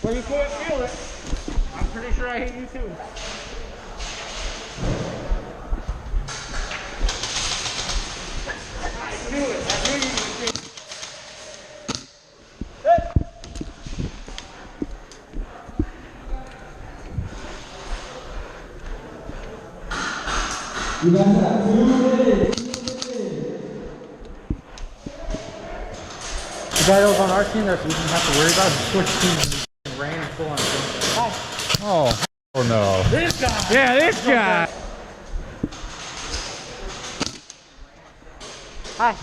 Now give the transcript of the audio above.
Well, you couldn't feel it. I'm pretty sure I hate you too. I knew it. I knew you would think. You guys have 2 minutes. The guy that was on our team that we didn't have to worry about, he switched teams and ran and full on. Hi. Oh no. This guy. Yeah, this guy. Hi.